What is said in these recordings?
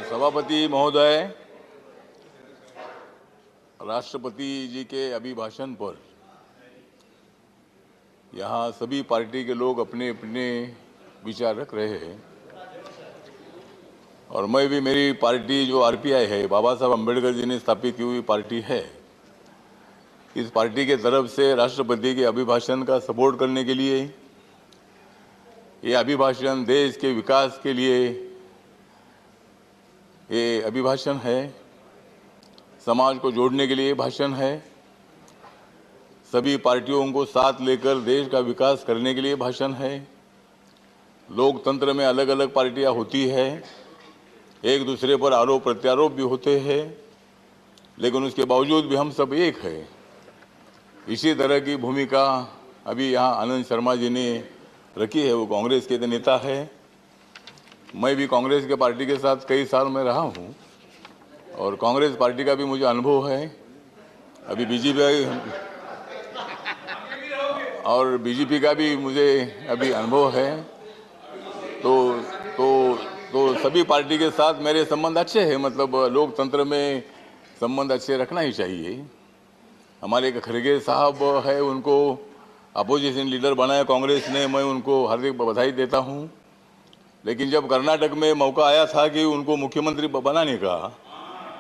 सभापति महोदय, राष्ट्रपति जी के अभिभाषण पर यहाँ सभी पार्टी के लोग अपने अपने विचार रख रहे हैं और मैं भी, मेरी पार्टी जो आरपीआई है, बाबा साहब अम्बेडकर जी ने स्थापित की हुई पार्टी है, इस पार्टी के तरफ से राष्ट्रपति के अभिभाषण का सपोर्ट करने के लिए, ये अभिभाषण देश के विकास के लिए ये अभिभाषण है, समाज को जोड़ने के लिए भाषण है, सभी पार्टियों को साथ लेकर देश का विकास करने के लिए भाषण है। लोकतंत्र में अलग अलग पार्टियां होती है, एक दूसरे पर आरोप प्रत्यारोप भी होते हैं, लेकिन उसके बावजूद भी हम सब एक हैं। इसी तरह की भूमिका अभी यहाँ आनंद शर्मा जी ने रखी है, वो कांग्रेस के नेता है। मैं भी कांग्रेस के पार्टी के साथ कई साल में रहा हूँ और कांग्रेस पार्टी का भी मुझे अनुभव है। अभी बीजेपी का भी मुझे अभी अनुभव है। तो सभी पार्टी के साथ मेरे संबंध अच्छे हैं। मतलब लोकतंत्र में संबंध अच्छे रखना ही चाहिए। हमारे एक खड़गे साहब है, उनको अपोजिशन लीडर बनाया कांग्रेस ने, मैं उनको हार्दिक बधाई देता हूं। लेकिन जब कर्नाटक में मौका आया था कि उनको मुख्यमंत्री बनाने का,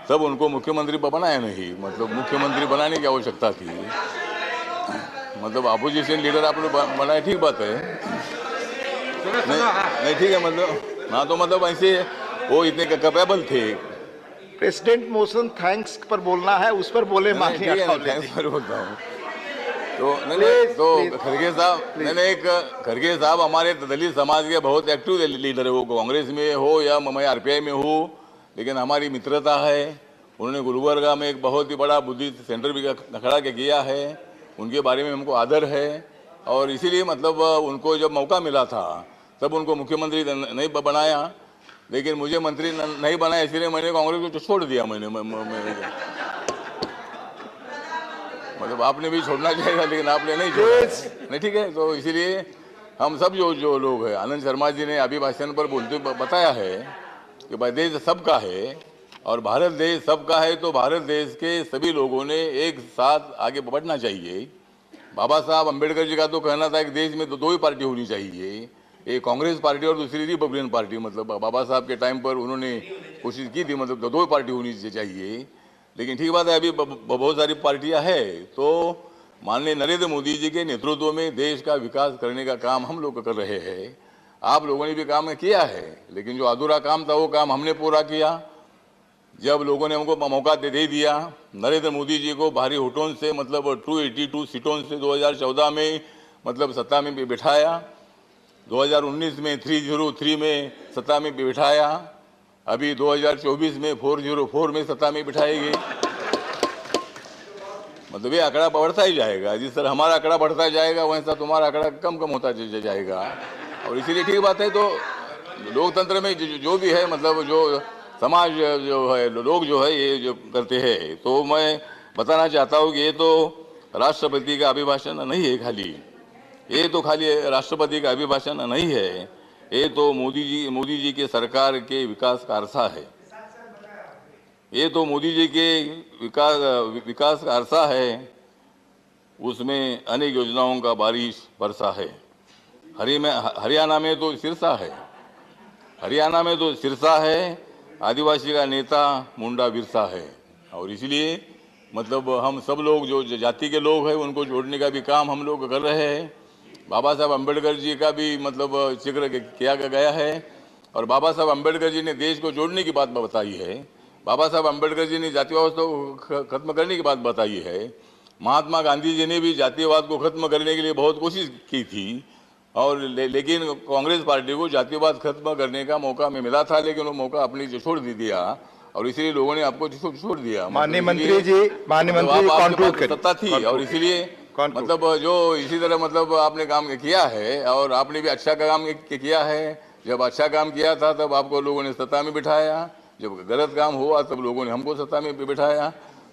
तब उनको मुख्यमंत्री बनाया नहीं। मतलब मुख्यमंत्री बनाने की आवश्यकता थी। मतलब अपोजिशन लीडर आप लोग बनाए, ठीक बात है, नहीं ठीक है। मतलब हाँ, तो मतलब ऐसे वो इतने कैपेबल थे। प्रेसिडेंट मोशन थैंक्स पर बोलना है, उस पर बोले। ठीक है, थैंक्स पर बोलता हूँ। तो तो खड़गे साहब हमारे दलित समाज के बहुत एक्टिव लीडर है। वो कांग्रेस में हो या मैं आरपीआई में हूँ, लेकिन हमारी मित्रता है। उन्होंने गुलबर्गा में एक बहुत ही बड़ा बुद्धिस्ट सेंटर भी खड़ा किया है। उनके बारे में हमको आदर है और इसीलिए मतलब उनको जब मौका मिला था तब उनको मुख्यमंत्री नहीं बनाया, लेकिन मुझे मंत्री नहीं बनाया, इसलिए मैंने कांग्रेस को छोड़ दिया। मतलब आपने भी छोड़ना चाहिए, लेकिन आपने नहीं छोड़ा। नहीं ठीक है। तो इसीलिए हम सब जो लोग हैं, आनंद शर्मा जी ने अभिभाषण पर बोलते बताया है कि भाई देश सबका है और भारत देश सबका है, तो भारत देश के सभी लोगों ने एक साथ आगे बढ़ना चाहिए। बाबा साहब अम्बेडकर जी का तो कहना था कि देश में दो ही पार्टी होनी चाहिए, एक कांग्रेस पार्टी और दूसरी रिपब्लिकन पार्टी। मतलब बाबा साहब के टाइम पर उन्होंने कोशिश की थी, मतलब दो ही पार्टी होनी चाहिए। लेकिन ठीक बात है, अभी बहुत सारी पार्टियां हैं। तो माननीय नरेंद्र मोदी जी के नेतृत्व में देश का विकास करने का काम हम लोग कर रहे हैं। आप लोगों ने भी काम किया है, लेकिन जो अधूरा काम था वो काम हमने पूरा किया। जब लोगों ने हमको मौका दे दिया, नरेंद्र मोदी जी को भारी वोटों से, मतलब 282 सीटों से 2014 में मतलब सत्ता में बिठाया, 2019 में 303 में सत्ता में बिठाया, अभी 2024 में 404 में सत्ता में बिठाएगी। मतलब ये आंकड़ा बढ़ता ही जाएगा। जिस तरह हमारा आंकड़ा बढ़ता जाएगा, वैसा तुम्हारा आंकड़ा कम होता जाएगा। और इसीलिए ठीक बात है। तो लोकतंत्र में जो भी है, मतलब जो समाज जो है, लोग जो है, ये जो करते हैं, तो मैं बताना चाहता हूँ कि ये तो राष्ट्रपति का अभिभाषण नहीं है खाली, ये तो खाली राष्ट्रपति का अभिभाषण नहीं है, ये तो मोदी जी के सरकार के विकास का अरसा है। ये तो मोदी जी के विकास का अरसा है। उसमें अनेक योजनाओं का बारिश बरसा है। हरियाणा में तो सिरसा है, हरियाणा में तो सिरसा है। आदिवासी का नेता मुंडा बिरसा है। और इसलिए मतलब हम सब लोग जो जाति के लोग हैं, उनको जोड़ने का भी काम हम लोग कर रहे हैं। बाबा साहब अम्बेडकर जी का भी मतलब जिक्र किया गया है और बाबा साहब अम्बेडकर जी ने देश को जोड़ने की बात बताई है। बाबा साहब अम्बेडकर जी ने जातिवाद को खत्म करने की बात बताई है। महात्मा गांधी जी ने भी जातिवाद को खत्म करने के लिए बहुत कोशिश की थी और लेकिन कांग्रेस पार्टी को जातिवाद खत्म करने का मौका मिला था, लेकिन वो मौका अपनी छोड़ दिया और इसीलिए लोगों ने आपको छोड़ दिया। माननीय मंत्री जी, सत्ता थी और इसीलिए मतलब जो इसी तरह मतलब आपने काम किया है और आपने भी अच्छा काम किया है। जब अच्छा काम किया था तब आपको लोगों ने सत्ता में बिठाया, जब गलत काम हुआ तब लोगों ने हमको सत्ता में बिठाया।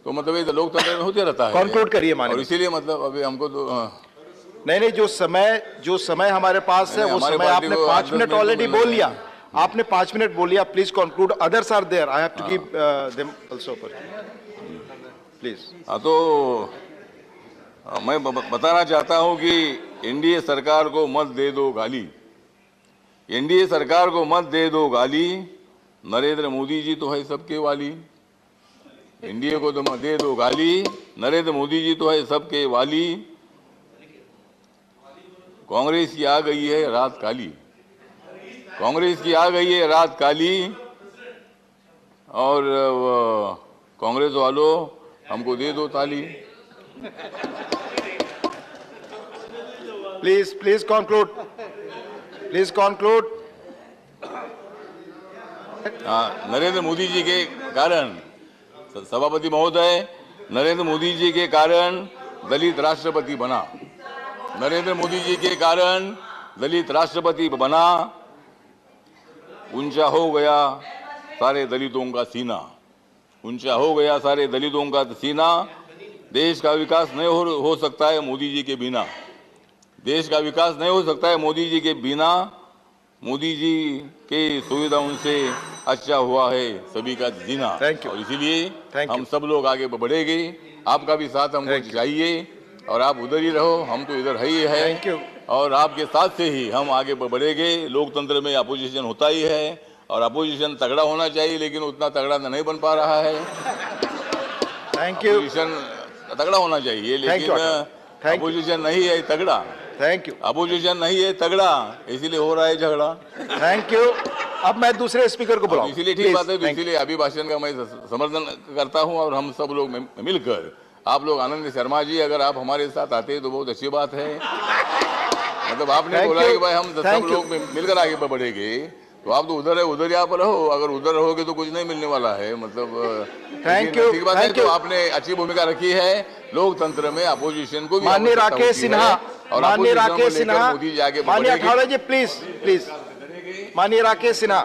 तो मतलब ये लोकतंत्र में होते रहता है। कंक्लूड करिए माननीय। और इसीलिए मतलब अभी हमको तो नहीं, जो समय हमारे पास है, वो समय आपने 5 मिनट ऑलरेडी बोल लिया। आपने 5 मिनट बोलिया, please conclude, others are there, I have to give them also please. हाँ, तो मैं बताना चाहता हूं कि एनडीए सरकार को मत दे दो गाली, एनडीए सरकार को मत दे दो गाली, नरेंद्र मोदी जी तो है सबके वाली। एनडीए को तो मत दे दो गाली, नरेंद्र मोदी जी तो है सबके वाली। कांग्रेस की आ गई है रात काली, कांग्रेस की आ गई है रात काली। और कांग्रेस वालों हमको दे दो ताली। Please conclude, please conclude. Narendra Modi ji के कारण, सभापति महोदय, नरेंद्र मोदी जी के कारण दलित राष्ट्रपति बना, नरेंद्र मोदी जी के कारण दलित राष्ट्रपति बना। ऊंचा हो गया सारे दलितों का सीना, ऊंचा हो गया सारे दलितों का सीना। देश का विकास नहीं हो सकता है मोदी जी के बिना, देश का विकास नहीं हो सकता है मोदी जी के बिना। मोदी जी के सुविधाओं से अच्छा हुआ है सभी का जीना, और इसीलिए हम सब लोग आगे बढ़ेंगे। आपका भी साथ हमको चाहिए, और आप उधर ही रहो, हम तो इधर ही है, और आपके साथ से ही हम आगे बढ़ेंगे। लोकतंत्र में अपोजिशन होता ही है, और अपोजिशन तगड़ा होना चाहिए, लेकिन उतना तगड़ा नहीं बन पा रहा है। अपोजिशन तगड़ा होना चाहिए, लेकिन अपोजिशन नहीं है तगड़ा। Thank you. अपोजिशन नहीं है तगड़ा, इसीलिए हो रहा है झगड़ा। Thank you. अब मैं दूसरे स्पीकर को बुलाऊं। इसीलिए ठीक बात है, इसीलिए अभिभाषण का मैं समर्थन करता हूं, और हम सब लोग मिलकर, आप लोग, आनंद शर्मा जी अगर आप हमारे साथ आते हैं तो बहुत अच्छी बात है। मतलब आपने बोला कि भाई हम सब लोग मिलकर आगे बढ़ेंगे, तो आप तो उधर है, उधर ही आप रहो। अगर उधर रहोगे तो कुछ नहीं मिलने वाला है। मतलब थैंक यू, ठीक बात है। तो आपने अच्छी भूमिका रखी है लोकतंत्र में, अपोजिशन को भी। माननीय राकेश सिन्हा, और माननीय राकेश सिन्हा, मोदी जी आगे माननीय अठावले जी, प्लीज प्लीज, माननीय राकेश सिन्हा।